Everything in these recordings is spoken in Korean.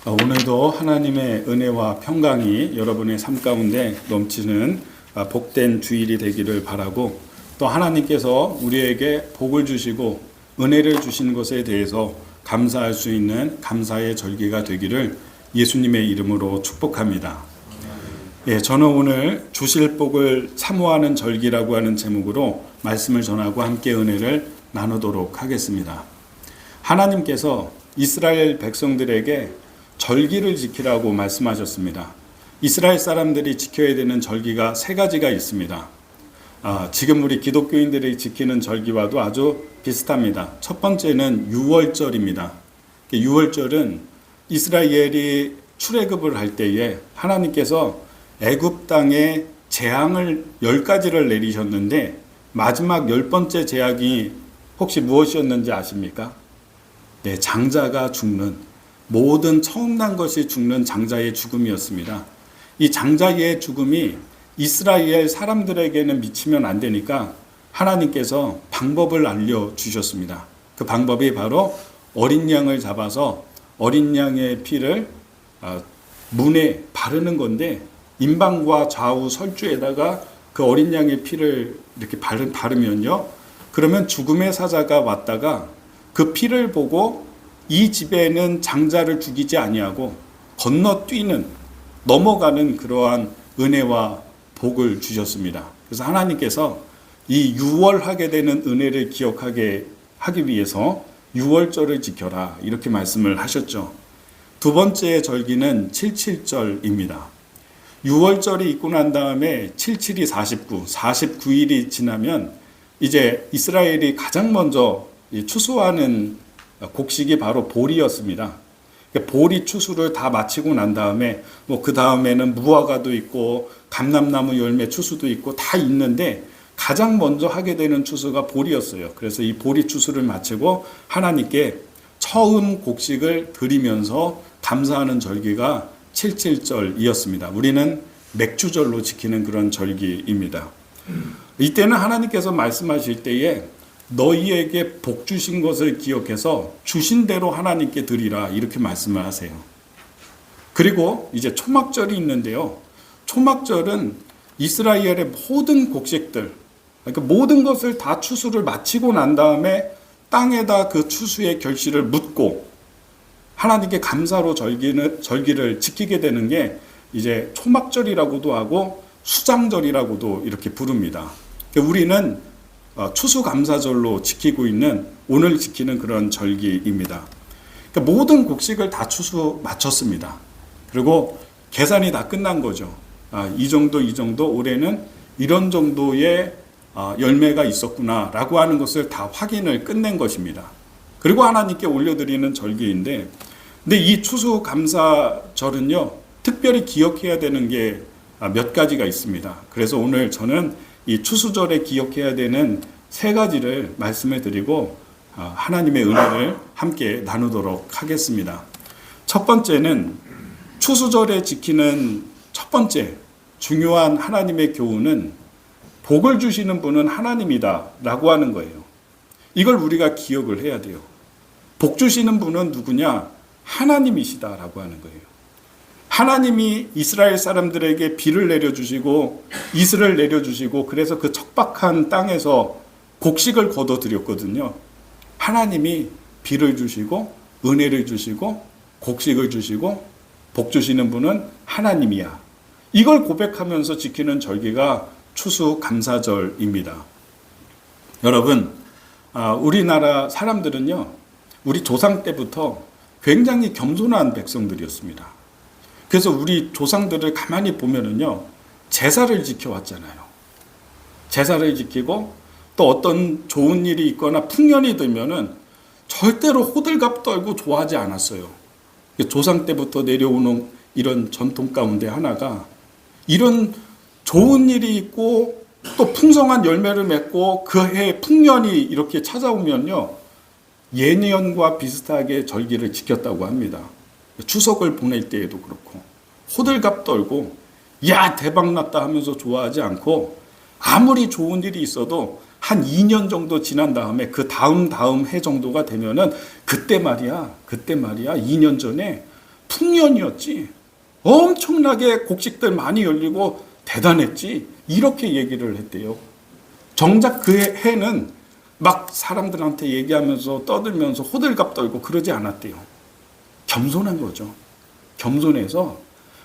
오늘도 하나님의 은혜와 평강이 여러분의 삶 가운데 넘치는 복된 주일이 되기를 바라고, 또 하나님께서 우리에게 복을 주시고 은혜를 주신 것에 대해서 감사할 수 있는 감사의 절기가 되기를 예수님의 이름으로 축복합니다. 저는 오늘 주실 복을 사모하는 절기라고 하는 제목으로 말씀을 전하고 함께 은혜를 나누도록 하겠습니다. 하나님께서 이스라엘 백성들에게 절기를 지키라고 말씀하셨습니다. 이스라엘 사람들이 지켜야 되는 절기가 세 가지가 있습니다. 지금 우리 기독교인들이 지키는 절기와도 아주 비슷합니다. 첫 번째는 유월절입니다. 유월절은 이스라엘이 출애굽을 할 때에 하나님께서 애굽 땅에 재앙을 10가지를 내리셨는데 마지막 10번째 재앙이 혹시 무엇이었는지 아십니까? 네, 장자가 죽는, 모든 처음 난 것이 죽는 장자의 죽음이었습니다. 이 장자의 죽음이 이스라엘 사람들에게는 미치면 안 되니까 하나님께서 방법을 알려주셨습니다. 그 방법이 바로 어린 양을 잡아서 어린 양의 피를 문에 바르는 건데, 임방과 좌우 설주에다가 그 어린 양의 피를 이렇게 바르면요, 그러면 죽음의 사자가 왔다가 그 피를 보고 이 집에는 장자를 죽이지 아니하고 건너뛰는, 넘어가는 그러한 은혜와 복을 주셨습니다. 그래서 하나님께서 이 유월하게 되는 은혜를 기억하게 하기 위해서 유월절을 지켜라, 이렇게 말씀을 하셨죠. 두 번째 절기는 77절입니다. 유월절이 있고 난 다음에 77이 49일이 지나면 이제 이스라엘이 가장 먼저 추수하는 곡식이 바로 보리였습니다. 보리 추수를 다 마치고 난 다음에 그 다음에는 무화과도 있고 감람나무 열매 추수도 있고 다 있는데 가장 먼저 하게 되는 추수가 보리였어요. 그래서 이 보리 추수를 마치고 하나님께 처음 곡식을 드리면서 감사하는 절기가 77절이었습니다. 우리는 맥주절로 지키는 그런 절기입니다. 이때는 하나님께서 말씀하실 때에 너희에게 복 주신 것을 기억해서 주신 대로 하나님께 드리라, 이렇게 말씀을 하세요. 그리고 이제 초막절이 있는데요, 초막절은 이스라엘의 모든 곡식들, 그러니까 모든 것을 다 추수를 마치고 난 다음에 땅에다 그 추수의 결실을 묻고 하나님께 감사로 절기를 지키게 되는 게 이제 초막절이라고도 하고 수장절이라고도 이렇게 부릅니다. 그러니까 우리는 추수감사절로 지키고 있는, 오늘 지키는 그런 절기입니다. 그러니까 모든 곡식을 다 추수 마쳤습니다. 그리고 계산이 다 끝난 거죠. 이 정도 올해는 이런 정도의 열매가 있었구나 라고 하는 것을 다 확인을 끝낸 것입니다. 그리고 하나님께 올려드리는 절기인데, 근데 이 추수감사절은요, 특별히 기억해야 되는 게 몇 가지가 있습니다. 그래서 오늘 저는 이 추수절에 기억해야 되는 세 가지를 말씀을 드리고 하나님의 은혜를 함께 나누도록 하겠습니다. 첫 번째는, 추수절에 지키는 첫 번째 중요한 하나님의 교훈은 복을 주시는 분은 하나님이다 라고 하는 거예요. 이걸 우리가 기억을 해야 돼요. 복 주시는 분은 누구냐? 하나님이시다 라고 하는 거예요. 하나님이 이스라엘 사람들에게 비를 내려주시고 이슬을 내려주시고 그래서 그 척박한 땅에서 곡식을 거둬들였거든요. 하나님이 비를 주시고 은혜를 주시고 곡식을 주시고 복 주시는 분은 하나님이야. 이걸 고백하면서 지키는 절기가 추수감사절입니다. 여러분, 우리나라 사람들은요, 우리 조상 때부터 굉장히 겸손한 백성들이었습니다. 그래서 우리 조상들을 가만히 보면은요, 제사를 지켜왔잖아요. 제사를 지키고 또 어떤 좋은 일이 있거나 풍년이 들면은 절대로 호들갑 떨고 좋아하지 않았어요. 조상 때부터 내려오는 이런 전통 가운데 하나가, 이런 좋은 일이 있고 또 풍성한 열매를 맺고 그 해 풍년이 이렇게 찾아오면요, 예년과 비슷하게 절기를 지켰다고 합니다. 추석을 보낼 때에도 그렇고 호들갑 떨고 야 대박났다 하면서 좋아하지 않고, 아무리 좋은 일이 있어도 한 2년 정도 지난 다음에 그 다음 해 정도가 되면은 그때 말이야 2년 전에 풍년이었지. 엄청나게 곡식들 많이 열리고 대단했지. 이렇게 얘기를 했대요. 정작 그 해는 막 사람들한테 얘기하면서 떠들면서 호들갑 떨고 그러지 않았대요. 겸손한 거죠. 겸손해서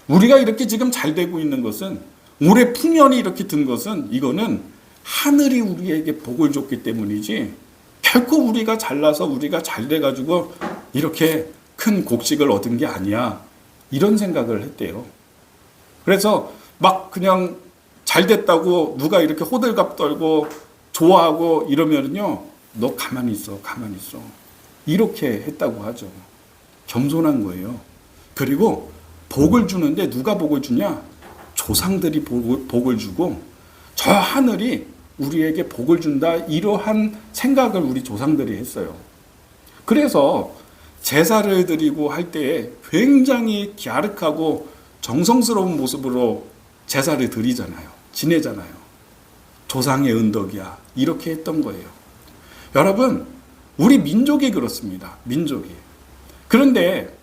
우리가 이렇게 지금 잘 되고 있는 것은, 올해 풍년이 이렇게 든 것은, 이거는 하늘이 우리에게 복을 줬기 때문이지 결코 우리가 잘나서 우리가 잘 돼가지고 이렇게 큰 곡식을 얻은 게 아니야. 이런 생각을 했대요. 그래서 막 그냥 잘 됐다고 누가 이렇게 호들갑 떨고 좋아하고 이러면요, 너 가만히 있어, 가만히 있어. 이렇게 했다고 하죠. 겸손한 거예요. 그리고 복을 주는데 누가 복을 주냐? 조상들이 복을 주고 저 하늘이 우리에게 복을 준다, 이러한 생각을 우리 조상들이 했어요. 그래서 제사를 드리고 할 때에 굉장히 갸륵하고 정성스러운 모습으로 제사를 드리잖아요. 지내잖아요. 조상의 은덕이야. 이렇게 했던 거예요. 여러분, 우리 민족이 그렇습니다. 민족이. 그런데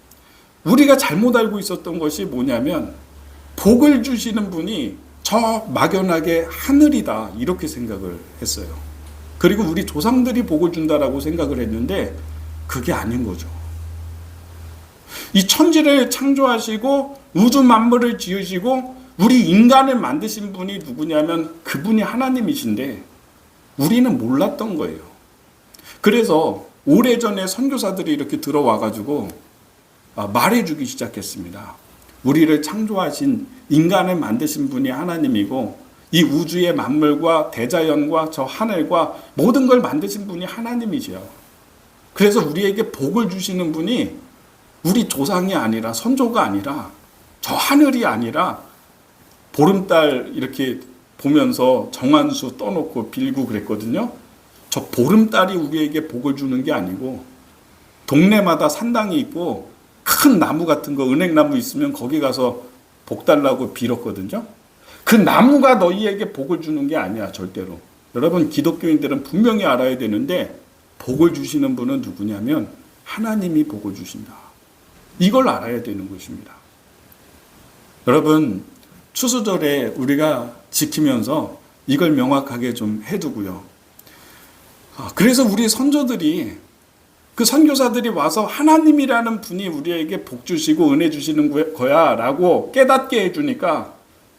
우리가 잘못 알고 있었던 것이 뭐냐면, 복을 주시는 분이 저 막연하게 하늘이다, 이렇게 생각을 했어요. 그리고 우리 조상들이 복을 준다라고 생각을 했는데 그게 아닌 거죠. 이 천지를 창조하시고 우주 만물을 지으시고 우리 인간을 만드신 분이 누구냐면 그분이 하나님이신데 우리는 몰랐던 거예요. 그래서 오래전에 선교사들이 이렇게 들어와가지고 말해주기 시작했습니다. 우리를 창조하신, 인간을 만드신 분이 하나님이고 이 우주의 만물과 대자연과 저 하늘과 모든 걸 만드신 분이 하나님이시요. 그래서 우리에게 복을 주시는 분이 우리 조상이 아니라, 선조가 아니라, 저 하늘이 아니라, 보름달 이렇게 보면서 정한수 떠놓고 빌고 그랬거든요. 저 보름달이 우리에게 복을 주는 게 아니고, 동네마다 산당이 있고 큰 나무 같은 거, 은행나무 있으면 거기 가서 복 달라고 빌었거든요. 그 나무가 너희에게 복을 주는 게 아니야, 절대로. 여러분, 기독교인들은 분명히 알아야 되는데, 복을 주시는 분은 누구냐면 하나님이 복을 주신다. 이걸 알아야 되는 것입니다. 여러분, 추수절에 우리가 지키면서 이걸 명확하게 좀 해두고요. 그래서 우리 선조들이, 그 선교사들이 와서 하나님이라는 분이 우리에게 복 주시고 은혜 주시는 거야 라고 깨닫게 해주니까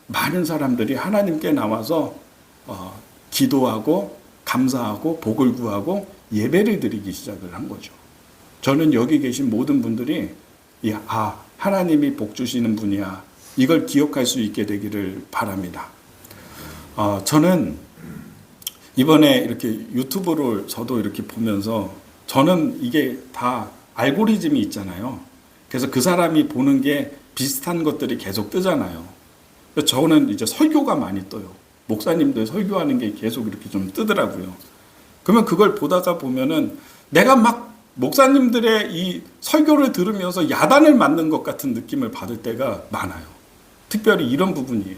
많은 사람들이 하나님께 나와서 기도하고 감사하고 복을 구하고 예배를 드리기 시작을 한 거죠. 저는 여기 계신 모든 분들이 하나님이 복 주시는 분이야, 이걸 기억할 수 있게 되기를 바랍니다. 저는 이번에 이렇게 유튜브를 저도 이렇게 보면서, 저는 이게 다 알고리즘이 있잖아요. 그래서 그 사람이 보는 게 비슷한 것들이 계속 뜨잖아요. 저는 이제 설교가 많이 떠요. 목사님들 설교하는 게 계속 이렇게 좀 뜨더라고요. 그러면 그걸 보다가 보면은 내가 막 목사님들의 이 설교를 들으면서 야단을 맞는 것 같은 느낌을 받을 때가 많아요. 특별히 이런 부분이에요.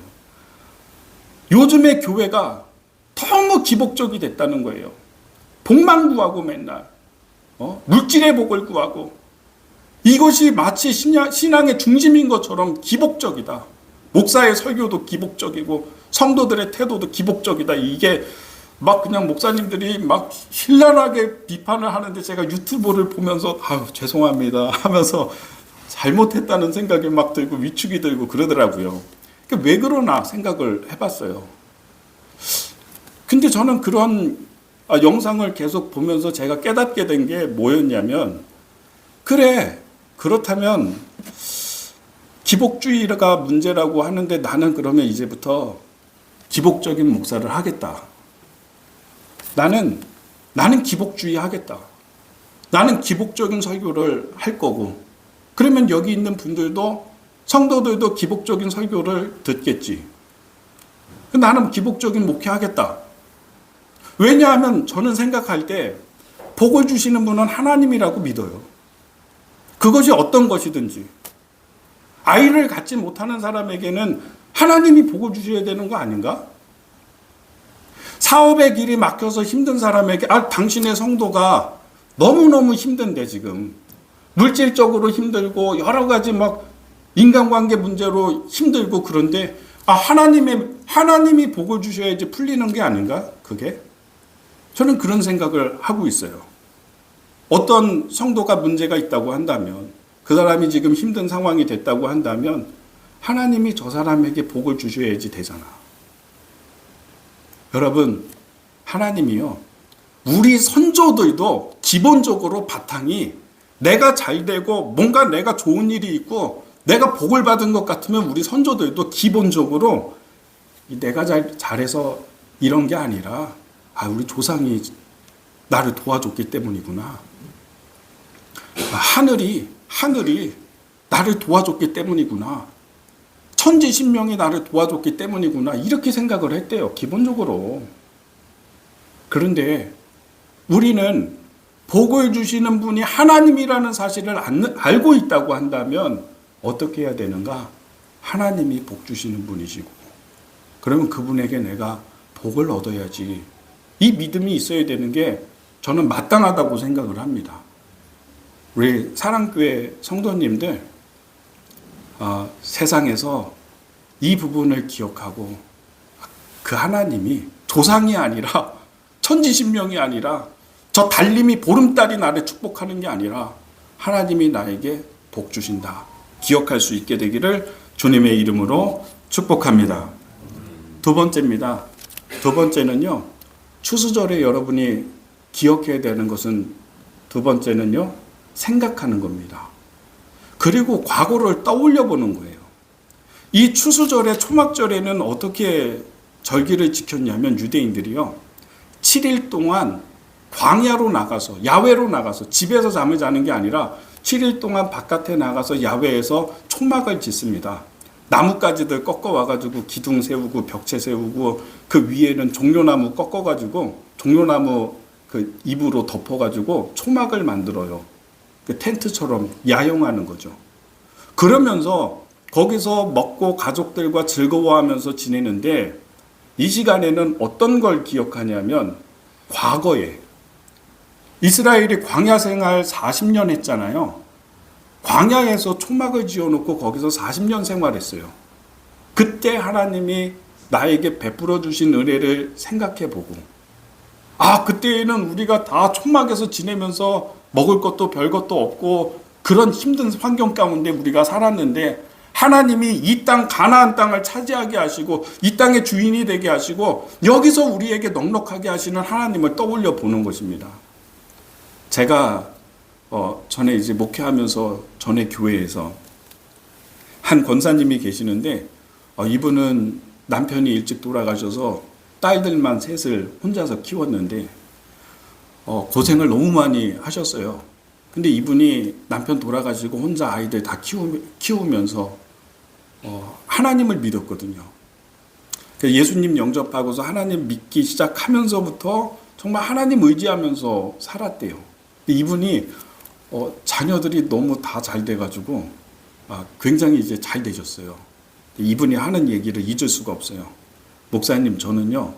요즘의 교회가 너무 기복적이 됐다는 거예요. 복만 구하고 맨날 물질의 복을 구하고, 이것이 마치 신앙의 중심인 것처럼 기복적이다. 목사의 설교도 기복적이고 성도들의 태도도 기복적이다. 이게 막 그냥 목사님들이 막 신랄하게 비판을 하는데 제가 유튜브를 보면서 죄송합니다 하면서 잘못했다는 생각이 막 들고 위축이 들고 그러더라고요. 왜 그러나 생각을 해봤어요. 근데 저는 그런 영상을 계속 보면서 제가 깨닫게 된 게 뭐였냐면, 그래, 그렇다면 기복주의가 문제라고 하는데 나는 그러면 이제부터 기복적인 목사를 하겠다. 나는 기복주의 하겠다. 나는 기복적인 설교를 할 거고, 그러면 여기 있는 분들도, 성도들도 기복적인 설교를 듣겠지. 나는 기복적인 목회하겠다. 왜냐하면 저는 생각할 때 복을 주시는 분은 하나님이라고 믿어요. 그것이 어떤 것이든지. 아이를 갖지 못하는 사람에게는 하나님이 복을 주셔야 되는 거 아닌가? 사업의 길이 막혀서 힘든 사람에게 당신의 성도가 너무너무 힘든데 지금 물질적으로 힘들고 여러 가지 막 인간관계 문제로 힘들고 그런데 하나님이 복을 주셔야지 풀리는 게 아닌가? 그게? 저는 그런 생각을 하고 있어요. 어떤 성도가 문제가 있다고 한다면 그 사람이 지금 힘든 상황이 됐다고 한다면 하나님이 저 사람에게 복을 주셔야지 되잖아. 여러분, 하나님이요. 우리 선조들도 기본적으로 바탕이 내가 잘 되고 뭔가 내가 좋은 일이 있고 내가 복을 받은 것 같으면 우리 선조들도 기본적으로 내가 잘해서 이런 게 아니라 우리 조상이 나를 도와줬기 때문이구나. 하늘이 나를 도와줬기 때문이구나. 천지신명이 나를 도와줬기 때문이구나. 이렇게 생각을 했대요. 기본적으로. 그런데 우리는 복을 주시는 분이 하나님이라는 사실을 알고 있다고 한다면 어떻게 해야 되는가? 하나님이 복 주시는 분이시고 그러면 그분에게 내가 복을 얻어야지. 이 믿음이 있어야 되는 게 저는 마땅하다고 생각을 합니다. 우리 사랑교회 성도님들 세상에서 이 부분을 기억하고 그 하나님이 조상이 아니라 천지신명이 아니라 저 달림이 보름달이 나를 축복하는 게 아니라 하나님이 나에게 복 주신다. 기억할 수 있게 되기를 주님의 이름으로 축복합니다. 두 번째입니다. 두 번째는요. 추수절에 여러분이 기억해야 되는 것은 두 번째는요. 생각하는 겁니다. 그리고 과거를 떠올려 보는 거예요. 이 추수절에 초막절에는 어떻게 절기를 지켰냐면 유대인들이요. 7일 동안 광야로 나가서 야외로 나가서 집에서 잠을 자는 게 아니라 7일 동안 바깥에 나가서 야외에서 초막을 짓습니다. 나뭇가지들 꺾어와가지고 기둥 세우고 벽체 세우고 그 위에는 종려나무 꺾어가지고 종려나무 그 잎으로 덮어가지고 초막을 만들어요. 그 텐트처럼 야영하는 거죠. 그러면서 거기서 먹고 가족들과 즐거워하면서 지내는데 이 시간에는 어떤 걸 기억하냐면 과거에 이스라엘이 광야 생활 40년 했잖아요. 광야에서 초막을 지어놓고 거기서 40년 생활했어요. 그때 하나님이 나에게 베풀어 주신 은혜를 생각해보고 그때에는 우리가 다 초막에서 지내면서 먹을 것도 별 것도 없고 그런 힘든 환경 가운데 우리가 살았는데 하나님이 이 땅 가나안 땅을 차지하게 하시고 이 땅의 주인이 되게 하시고 여기서 우리에게 넉넉하게 하시는 하나님을 떠올려 보는 것입니다. 제가 전에 이제 목회하면서 전에 교회에서 한 권사님이 계시는데 이분은 남편이 일찍 돌아가셔서 딸들만 셋을 혼자서 키웠는데 고생을 너무 많이 하셨어요. 근데 이분이 남편 돌아가시고 혼자 아이들 다 키우면서 하나님을 믿었거든요. 예수님 영접하고서 하나님 믿기 시작하면서부터 정말 하나님 의지하면서 살았대요. 이분이 자녀들이 너무 다 잘 돼가지고 굉장히 이제 잘 되셨어요. 이분이 하는 얘기를 잊을 수가 없어요. 목사님, 저는요,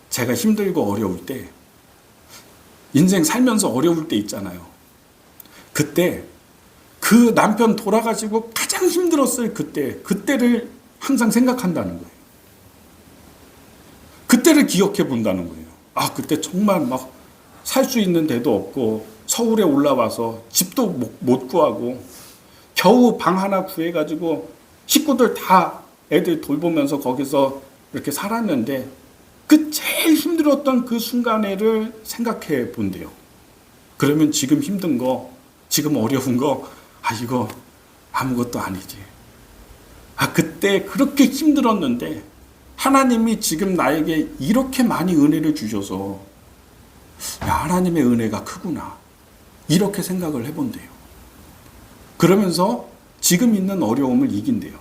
제가 힘들고 어려울 때, 인생 살면서 어려울 때 있잖아요. 그때 그 남편 돌아가시고 가장 힘들었을 그때를 항상 생각한다는 거예요. 그때를 기억해 본다는 거예요. 그때 정말 막 살 수 있는 데도 없고 서울에 올라와서 집도 못 구하고 겨우 방 하나 구해가지고 식구들 다 애들 돌보면서 거기서 이렇게 살았는데 그 제일 힘들었던 그 순간을 생각해 본대요. 그러면 지금 힘든 거, 지금 어려운 거, 이거 아무것도 아니지. 그때 그렇게 힘들었는데 하나님이 지금 나에게 이렇게 많이 은혜를 주셔서 하나님의 은혜가 크구나. 이렇게 생각을 해본대요. 그러면서 지금 있는 어려움을 이긴대요.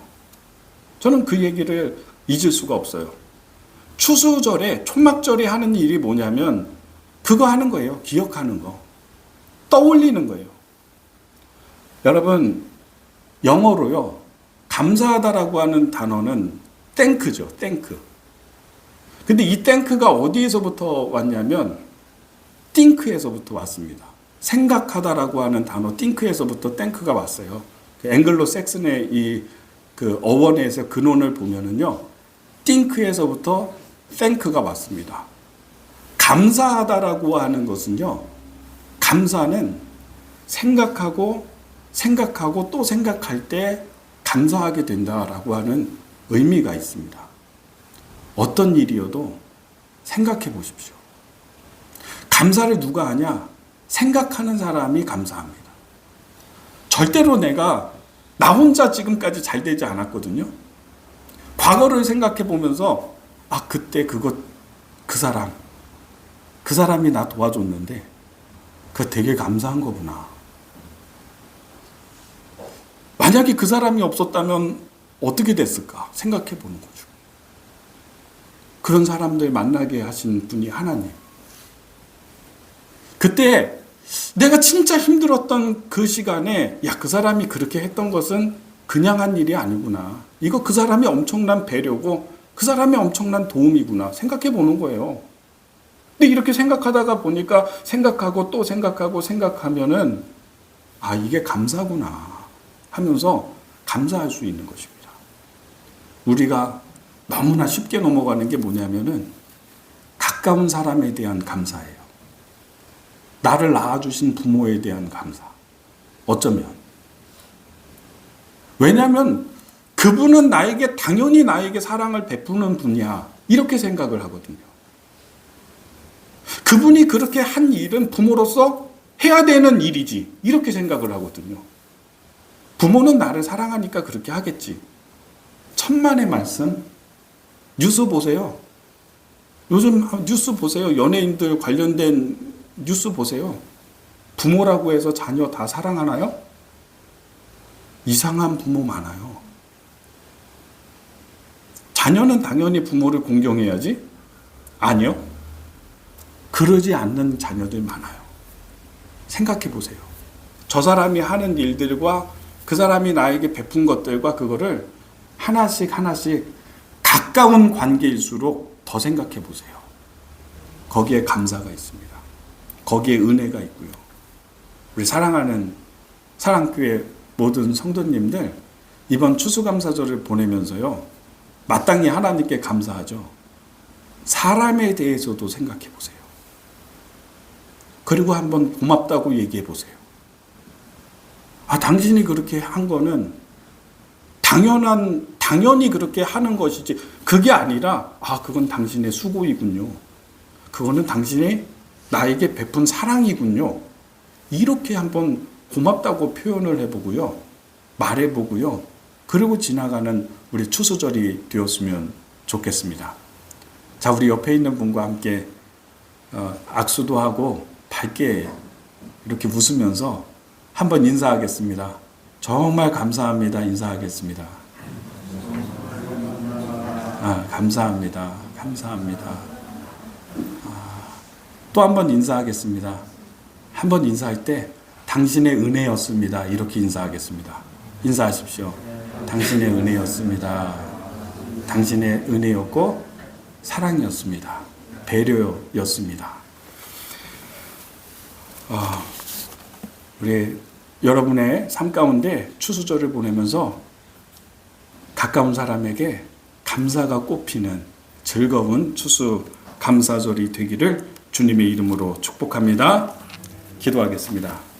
저는 그 얘기를 잊을 수가 없어요. 추수절에, 초막절에 하는 일이 뭐냐면 그거 하는 거예요. 기억하는 거. 떠올리는 거예요. 여러분, 영어로요. 감사하다라고 하는 단어는 땡크죠. 땡크. 근데 이 땡크가 어디에서부터 왔냐면 띵크에서부터 왔습니다. 생각하다라고 하는 단어 think에서부터 땡크가 왔어요. 그 앵글로 섹슨의 그 어원에서 근원을 보면은요, think에서부터 thank가 왔습니다. 감사하다라고 하는 것은요, 감사는 생각하고 또 생각할 때 감사하게 된다라고 하는 의미가 있습니다. 어떤 일이어도 생각해 보십시오. 감사를 누가 하냐? 생각하는 사람이 감사합니다. 절대로 내가 나 혼자 지금까지 잘 되지 않았거든요. 과거를 생각해 보면서 그때 그 사람이 나 도와줬는데 그거 되게 감사한 거구나. 만약에 그 사람이 없었다면 어떻게 됐을까 생각해 보는 거죠. 그런 사람들 만나게 하신 분이 하나님. 그때 내가 진짜 힘들었던 그 시간에 그 사람이 그렇게 했던 것은 그냥 한 일이 아니구나. 이거 그 사람이 엄청난 배려고 그 사람이 엄청난 도움이구나 생각해 보는 거예요. 근데 이렇게 생각하다가 보니까 생각하고 또 생각하면은 이게 감사구나 하면서 감사할 수 있는 것입니다. 우리가 너무나 쉽게 넘어가는 게 뭐냐면은 가까운 사람에 대한 감사예요. 나를 낳아주신 부모에 대한 감사. 어쩌면. 왜냐하면 그분은 당연히 나에게 사랑을 베푸는 분이야. 이렇게 생각을 하거든요. 그분이 그렇게 한 일은 부모로서 해야 되는 일이지. 이렇게 생각을 하거든요. 부모는 나를 사랑하니까 그렇게 하겠지. 천만의 말씀. 뉴스 보세요. 요즘 뉴스 보세요. 연예인들 관련된 뉴스 보세요. 부모라고 해서 자녀 다 사랑하나요? 이상한 부모 많아요. 자녀는 당연히 부모를 공경해야지? 아니요. 그러지 않는 자녀들 많아요. 생각해 보세요. 저 사람이 하는 일들과 그 사람이 나에게 베푼 것들과 그거를 하나씩 가까운 관계일수록 더 생각해 보세요. 거기에 감사가 있습니다. 거기에 은혜가 있고요. 우리 사랑하는 사랑교회 모든 성도님들 이번 추수감사절을 보내면서요. 마땅히 하나님께 감사하죠. 사람에 대해서도 생각해 보세요. 그리고 한번 고맙다고 얘기해 보세요. 당신이 그렇게 한 거는 당연히 그렇게 하는 것이지 그게 아니라 그건 당신의 수고이군요. 그거는 당신이 나에게 베푼 사랑이군요. 이렇게 한번 고맙다고 표현을 해보고요. 말해보고요. 그리고 지나가는 우리 추수절이 되었으면 좋겠습니다. 자, 우리 옆에 있는 분과 함께 악수도 하고 밝게 이렇게 웃으면서 한번 인사하겠습니다. 정말 감사합니다. 인사하겠습니다. 감사합니다. 또 한 번 인사하겠습니다. 한 번 인사할 때 당신의 은혜였습니다. 이렇게 인사하겠습니다. 인사하십시오. 당신의 은혜였습니다. 당신의 은혜였고 사랑이었습니다. 배려였습니다. 우리 여러분의 삶 가운데 추수절을 보내면서 가까운 사람에게 감사가 꽃피는 즐거운 추수 감사절이 되기를 주님의 이름으로 축복합니다. 기도하겠습니다.